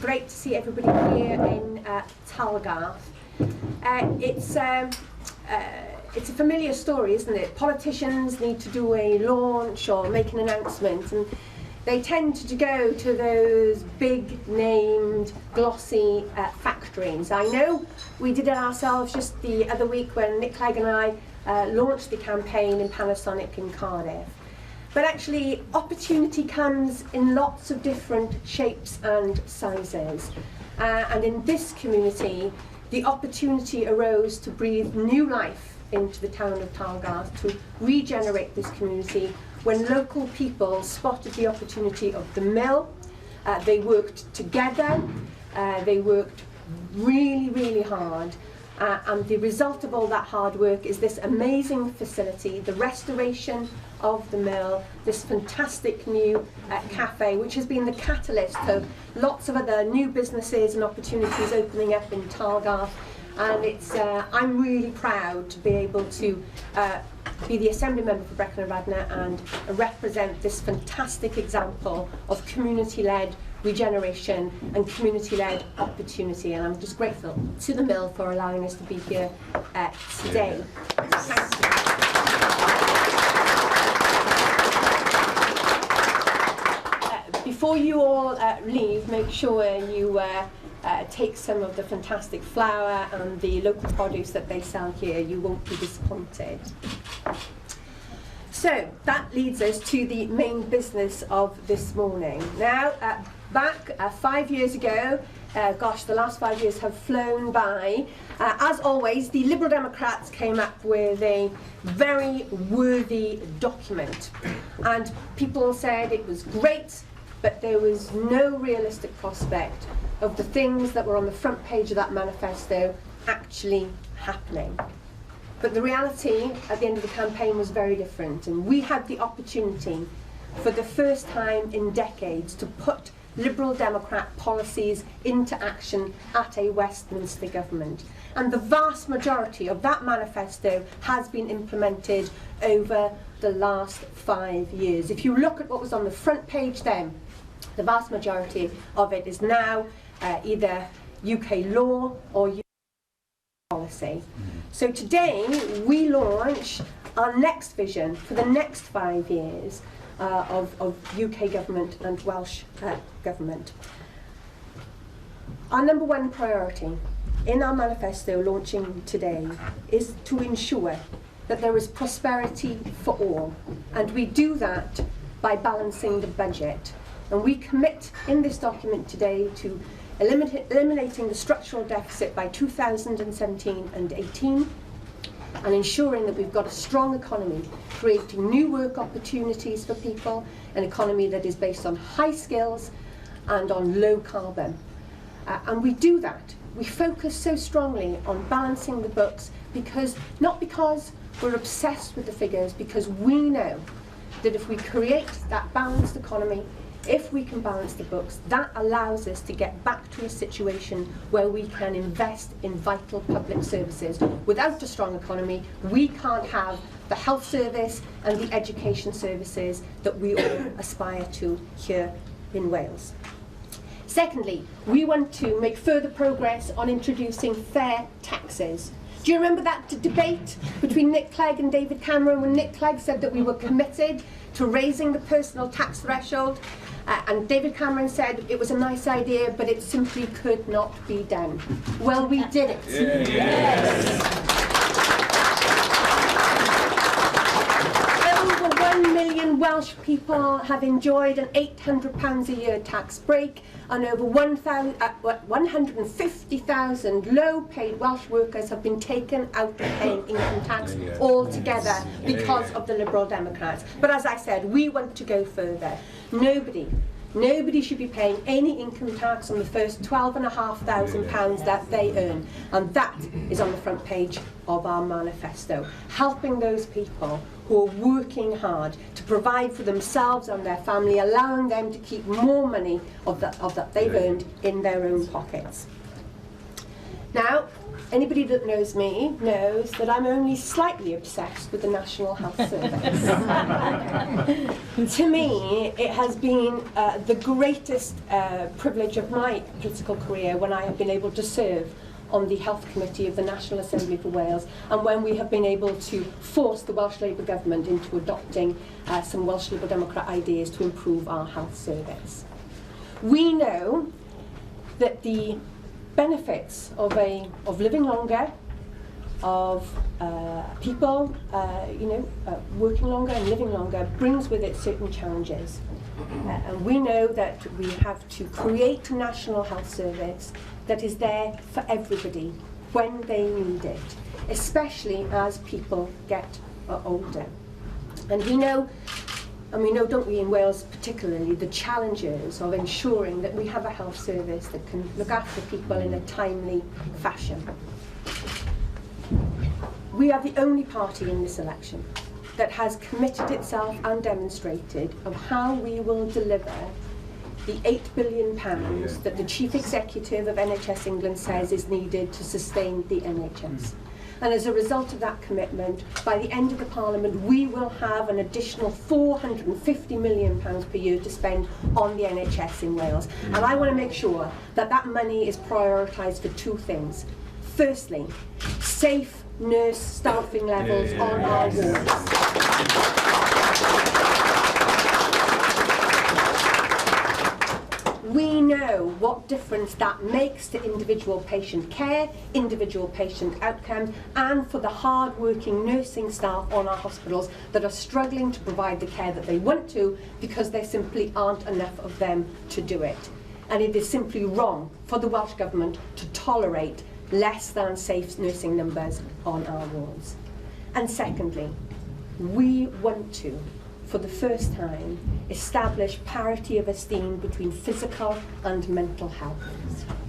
great to see everybody here in Talgarth. It's a familiar story, isn't it? Politicians need to do a launch or make an announcement, and they tend to go to those big named glossy factories. I know we did it ourselves just the other week when Nick Clegg and I launched the campaign in Panasonic in Cardiff. But actually, opportunity comes in lots of different shapes and sizes. And in this community, the opportunity arose to breathe new life into the town of Talgarth, to regenerate this community when local people spotted the opportunity of the mill. They worked together, they worked really, really hard. And the result of all that hard work is this amazing facility, the restoration of the mill, this fantastic new cafe, which has been the catalyst of lots of other new businesses and opportunities opening up in Talgarth. And I'm really proud to be able to be the Assembly Member for Brecon and Radnor and represent this fantastic example of community-led regeneration and community-led opportunity, and I'm just grateful to the mill for allowing us to be here today. Thank you. Before you all leave, make sure you take some of the fantastic flour and the local produce that they sell here. You won't be disappointed. So that leads us to the main business of this morning. Now, back 5 years ago, gosh, the last 5 years have flown by. As always, the Liberal Democrats came up with a very worthy document. And people said it was great, but there was no realistic prospect of the things that were on the front page of that manifesto actually happening. But the reality at the end of the campaign was very different, and we had the opportunity for the first time in decades to put Liberal Democrat policies into action at a Westminster government. And the vast majority of that manifesto has been implemented over the last 5 years. If you look at what was on the front page then, the vast majority of it is now either UK law or UK policy. So today we launch our next vision for the next 5 years of UK government and Welsh government. Our number one priority in our manifesto launching today is to ensure that there is prosperity for all, and we do that by balancing the budget. And we commit in this document today to eliminating the structural deficit by 2017 and 18, and ensuring that we've got a strong economy, creating new work opportunities for people, an economy that is based on high skills and on low carbon. And we do that. We focus so strongly on balancing the books not because we're obsessed with the figures, because we know that if we create that balanced economy, if we can balance the books, that allows us to get back to a situation where we can invest in vital public services. Without a strong economy, we can't have the health service and the education services that we all aspire to here in Wales. Secondly, we want to make further progress on introducing fair taxes. Do you remember that debate between Nick Clegg and David Cameron when Nick Clegg said that we were committed to raising the personal tax threshold? And David Cameron said it was a nice idea, but it simply could not be done. Well, we did it. Yes. Over 1 million Welsh people have enjoyed an £800 a year tax break, and over 150,000 low-paid Welsh workers have been taken out of paying income tax altogether because of the Liberal Democrats. But as I said, we want to go further. Nobody should be paying any income tax on the first £12,500 that they earn. And that is on the front page of our manifesto, helping those people who are working hard to provide for themselves and their family, allowing them to keep more money of that they've earned in their own pockets. Now, anybody that knows me knows that I'm only slightly obsessed with the National Health Service. To me, it has been the greatest privilege of my political career when I have been able to serve on the Health Committee of the National Assembly for Wales, and when we have been able to force the Welsh Labour Government into adopting some Welsh Liberal Democrat ideas to improve our health service. We know that the benefits of living longer, of people working longer and living longer brings with it certain challenges. And we know that we have to create a national health service that is there for everybody when they need it, especially as people get older. And we know, don't we, in Wales particularly, the challenges of ensuring that we have a health service that can look after people in a timely fashion. We are the only party in this election that has committed itself and demonstrated of how we will deliver the £8 billion that the Chief Executive of NHS England says is needed to sustain the NHS. And as a result of that commitment, by the end of the Parliament, we will have an additional £450 million per year to spend on the NHS in Wales. And I want to make sure that that money is prioritised for two things. Firstly, safe nurse staffing levels on our wards. We know what difference that makes to individual patient care, individual patient outcomes, and for the hard-working nursing staff on our hospitals that are struggling to provide the care that they want to because there simply aren't enough of them to do it. And it is simply wrong for the Welsh Government to tolerate less than safe nursing numbers on our wards. And secondly, we want to, for the first time, establish parity of esteem between physical and mental health.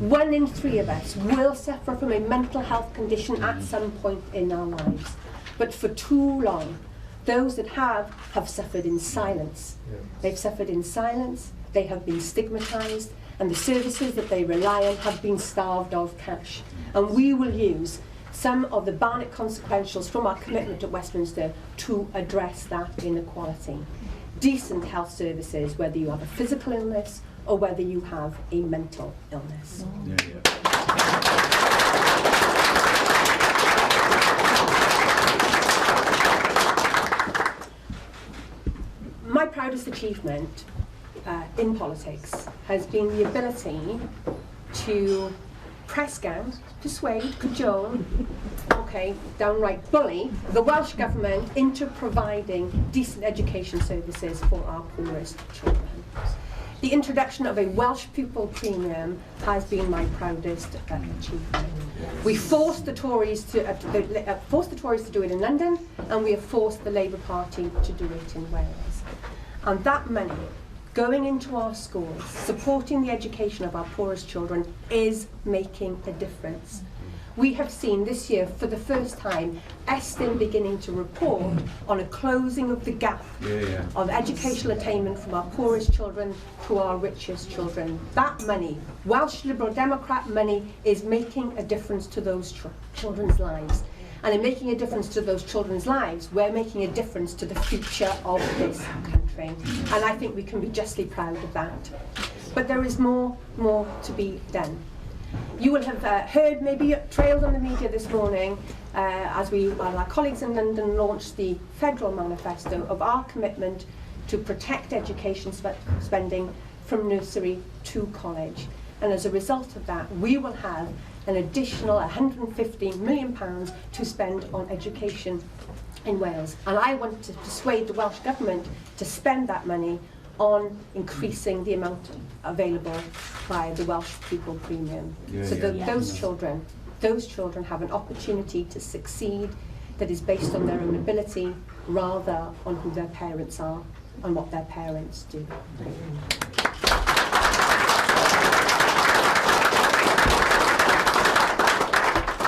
1 in 3 of us will suffer from a mental health condition at some point in our lives. But for too long, those that have suffered in silence. They've suffered in silence, they have been stigmatised, and the services that they rely on have been starved of cash. And we will use some of the Barnett consequentials from our commitment at Westminster to address that inequality. Decent health services, whether you have a physical illness or whether you have a mental illness. My proudest achievement in politics has been the ability to press gang, persuade, cajole, downright bully the Welsh Government into providing decent education services for our poorest children. The introduction of a Welsh pupil premium has been my proudest achievement. We forced the Tories to do it in London, and we have forced the Labour Party to do it in Wales. And that money going into our schools, supporting the education of our poorest children, is making a difference. We have seen this year, for the first time, Estin beginning to report on a closing of the gap of educational attainment from our poorest children to our richest children. That money, Welsh Liberal Democrat money, is making a difference to those children's lives. And in making a difference to those children's lives, we're making a difference to the future of this country. And I think we can be justly proud of that. But there is more to be done. You will have heard, maybe trailed on the media this morning, as our colleagues in London launched the federal manifesto of our commitment to protect education spending from nursery to college. And as a result of that, we will have an additional £150 million to spend on education in Wales. And I want to persuade the Welsh Government to spend that money on increasing the amount available by the Welsh pupil premium. Those children have an opportunity to succeed that is based on their own ability rather on who their parents are and what their parents do.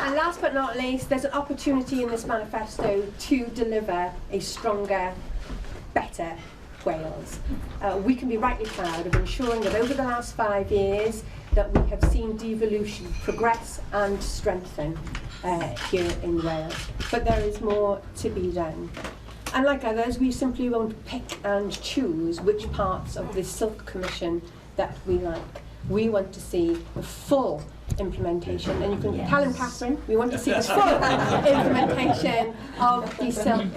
And last but not least, there's an opportunity in this manifesto to deliver a stronger, better Wales. We can be rightly proud of ensuring that over the last 5 years that we have seen devolution progress and strengthen here in Wales. But there is more to be done. And like others, we simply won't pick and choose which parts of this Silk Commission that we like. We want to see the full implementation, and you can tell him, Catherine, we want to see the full implementation of the Silk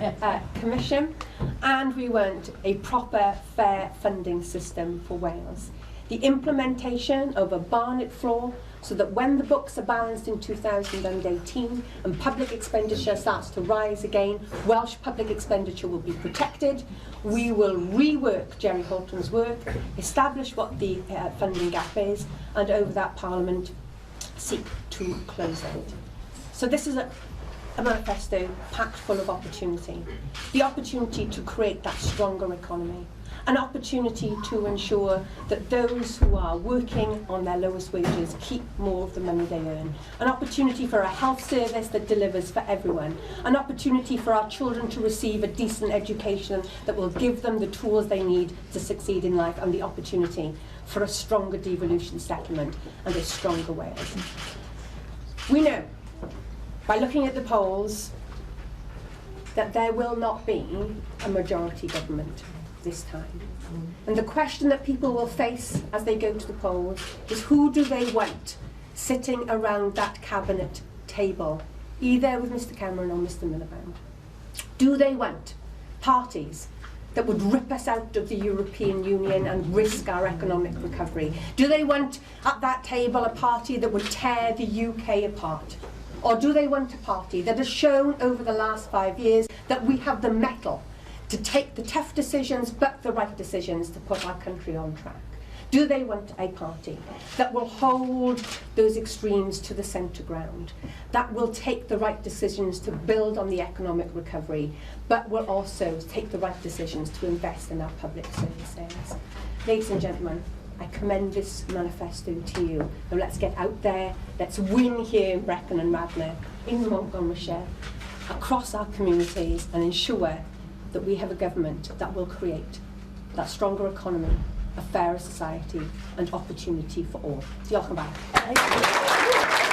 Commission, and we want a proper, fair funding system for Wales. The implementation of a Barnett floor, so that when the books are balanced in 2018 and public expenditure starts to rise again, Welsh public expenditure will be protected. We will rework Jerry Holton's work, establish what the funding gap is, and over that Parliament seek to close it. So this is a manifesto packed full of opportunity. The opportunity to create that stronger economy. An opportunity to ensure that those who are working on their lowest wages keep more of the money they earn. An opportunity for a health service that delivers for everyone. An opportunity for our children to receive a decent education that will give them the tools they need to succeed in life, and the opportunity for a stronger devolution settlement and a stronger Wales. We know, by looking at the polls, that there will not be a majority government this time. And the question that people will face as they go to the polls is, who do they want sitting around that cabinet table, either with Mr Cameron or Mr Miliband? Do they want parties that would rip us out of the European Union and risk our economic recovery? Do they want at that table a party that would tear the UK apart? Or do they want a party that has shown over the last 5 years that we have the mettle to take the tough decisions but the right decisions to put our country on track? Do they want a party that will hold those extremes to the centre ground, that will take the right decisions to build on the economic recovery, but will also take the right decisions to invest in our public services? Ladies and gentlemen, I commend this manifesto to you. Now let's get out there, let's win here in Brecon and Radnor, in Montgomeryshire, across our communities, and ensure that we have a government that will create that stronger economy, a fairer society, and opportunity for all. Diolch yn fawr.